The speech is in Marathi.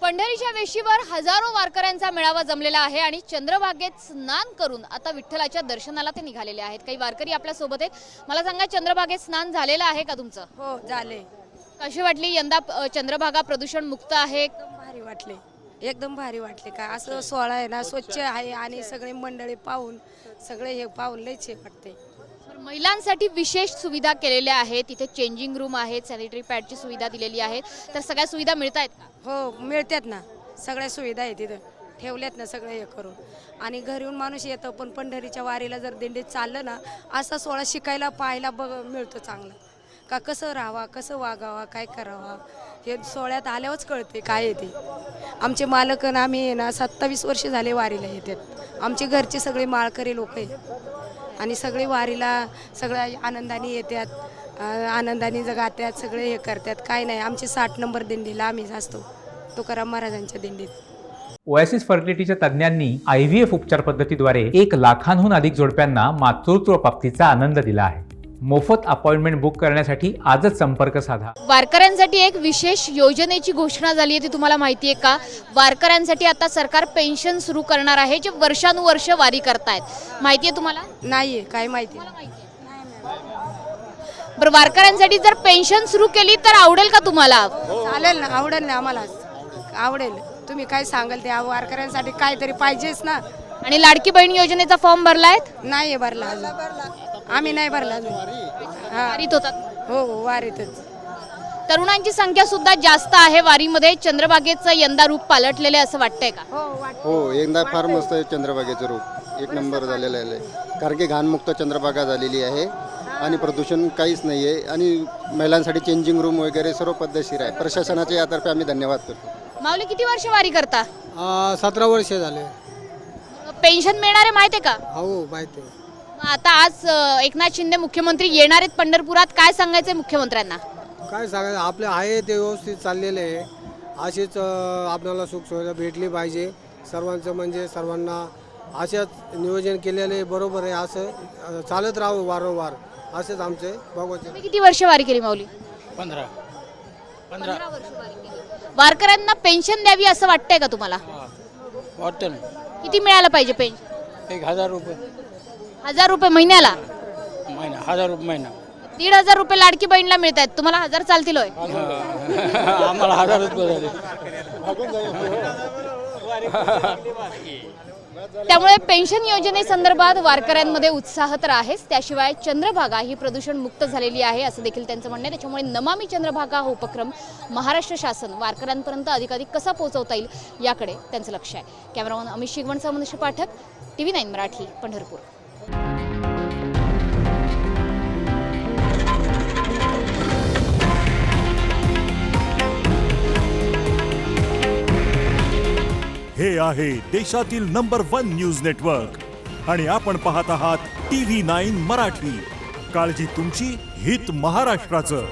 पंढरीच्या वेशीवर हजारो वारकऱ्यांचा मेळावा जमलेला आहे आणि चंद्रभागेत स्नान करून आता विठ्ठलाच्या दर्शनाला ते निघालेले आहेत। काही वारकरी आपल्या सोबत आहेत। मला सांगा, चंद्रभागेत स्नान झालेलं आहे का तुमचं? हो झाले। कशी वाटली यंदा चंद्रभागा प्रदूषण मुक्त आहे? एकदम भारी वाटले, एकदम भारी वाटले। का असं सोहळा आहे ना, स्वच्छ आहे आणि सगळे मंडळी पाहून सगळे हे पाहून लयच वाटते। महिलांसाठी विशेष सुविधा केलेल्या आहेत, तिथे चेंजिंग रूम आहेत, सॅनिटरी पॅडची सुविधा दिलेली आहे, तर सगळ्या सुविधा मिळत आहेत का? हो मिळतात ना, सगळ्या सुविधा आहेत तिथं ठेवल्यात ना सगळे हे करून। आणि घरी येऊन माणूस येतो, पण पंढरीच्या वारीला जर दिंडीत चाललं ना, असा सोहळा शिकायला पाहायला मिळतो चांगलं। का कसं राहावा, कसं वागावा, काय करावा हे सोहळ्यात आल्यावरच कळते काय येते। आमचे मालक आणि आम्ही ना 27 वर्ष झाले वारीला येतात। आमचे घरचे सगळे माळकरी लोक आहेत आणि सगळे वारीला सगळ्या आनंदाने येतात, आनंदाने जगातात, सगळे हे करतात। काय नाही, आमचे 60 नंबर दिंडीला आम्ही असतो, तुकाराम महाराजांच्या दिंडीत। ओएसिस फर्टिलिटीच्या तज्ञांनी IVF उपचार पद्धतीद्वारे 1 लाखांहून अधिक जोडप्यांना मातृत्व प्राप्तीचा आनंद दिला आहे। मोफत अपॉइंटमेंट बुक करण्यासाठी आजच संपर्क साधा। वारकऱ्यांसाठी एक विशेष योजनेची घोषणा झाली आहे, ती तुम्हाला माहिती आहे का? वारकऱ्यांसाठी आता सरकार पेन्शन सुरू करणार आहे, जे वर्षानुवर्ष वारी करतायत। माहिती आहे तुम्हाला? नाहीये काय माहिती। बरं, वारकऱ्यांसाठी जर पेन्शन सुरू केली तर आवडेल का तुम्हाला? चालेल ना, आवडेल ना, आम्हाला आवडेल। तुम्ही काय सांगाल ते, वारकऱ्यांसाठी काहीतरी पाहिजेच ना। आणि लाडकी बहीण योजनेचा फॉर्म भरलाय? नाही भरला अजून, आम्ही नाही भरला अजून। वारीत होतात? हो वारीतच। तरुणांची संख्या सुद्धा जास्त आहे वारीमध्ये। चंद्रभागेचं यंदा रूप पालटलेले असं वाटतंय का? हो यंदा फार मस्त आहे चंद्रभागेचं रूप, एक नंबर झालेलं आहे। कारण की घाणमुक्त चंद्रभागा झालेली आहे आणि प्रदूषण काहीच नाही आहे आणि महिलांसाठी चेंजिंग रूम वगैरे सर्व पद्धतशीर आहे। प्रशासनाच्या यातर्फे आम्ही धन्यवाद करतो। माऊली, किती वर्ष वारी करता? 17 वर्ष झाले। पेन्शन मिळणार आहे माहिती आहे का? हो माहिती आहे। मग आता आज एकनाथ शिंदे मुख्यमंत्री येणार आहेत पंढरपुरात, काय सांगायचंय मुख्यमंत्र्यांना? काय सांगायचं, आपले आहे ते व्यवस्थित चाललेले आहे। अशीच आपल्याला सुखसुविधा भेटली पाहिजे सर्वांचं, म्हणजे सर्वांना अशाच नियोजन केलेले बरोबर आहे। असं चालत राहावं वारंवार, असेच आमचे भगवंत। तुम्ही किती वर्ष वारी केली माऊली? 15 वर्ष वारी केली। वारकऱ्यांना पेन्शन द्यावी असं वाटतंय का तुम्हाला? वाटतं ना। किती मिळालं पाहिजे पेन्शन? 1000 रुपये 1000 रुपये महिन्याला? महिना, 1000 रुपये महिना। 1500 रुपये लाडकी बहीणला मिळत आहेत, तुम्हाला 1000 चालतील होय? आम्हाला 1000 रुपये झाले। त्यामुळे पेन्शन योजनेसंदर्भात वारकऱ्यांमध्ये उत्साह तर आहेच, त्याशिवाय चंद्रभागा ही प्रदूषण मुक्त झालेली आहे असं देखील त्यांचं म्हणणं आहे। त्याच्यामुळे नमामि चंद्रभागा हा उपक्रम महाराष्ट्र शासन वारकऱ्यांपर्यंत अधिकाधिक कसा पोहोचवता येईल याकडे त्यांचं लक्ष आहे। कॅमेरामन अमित शिगवणसह मनुष्य पाठक, TV9 मराठी, पंढरपूर। हे आहे देशातील नंबर 1 न्यूज नेटवर्क आणि आपण पाहत आहात TV9 मराठी। काळजी तुमची, हित महाराष्ट्राचं।